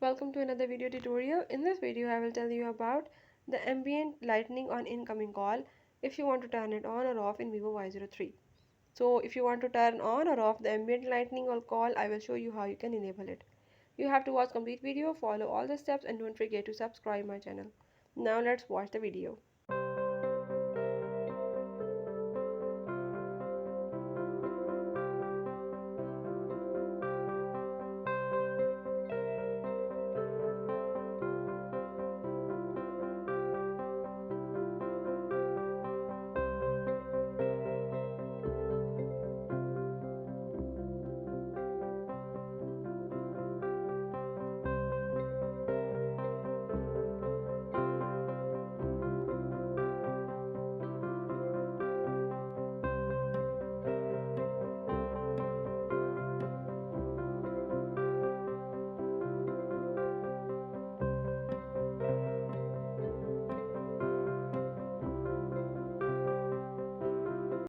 Welcome to another video tutorial. In this video I will tell you about the ambient lighting on incoming call if you want to turn it on or off in Vivo Y03. So if you want to turn on or off the ambient lighting on call, I will show you how you can enable it. You have to watch complete video, follow all the steps and don't forget to subscribe my channel. Now let's watch the video.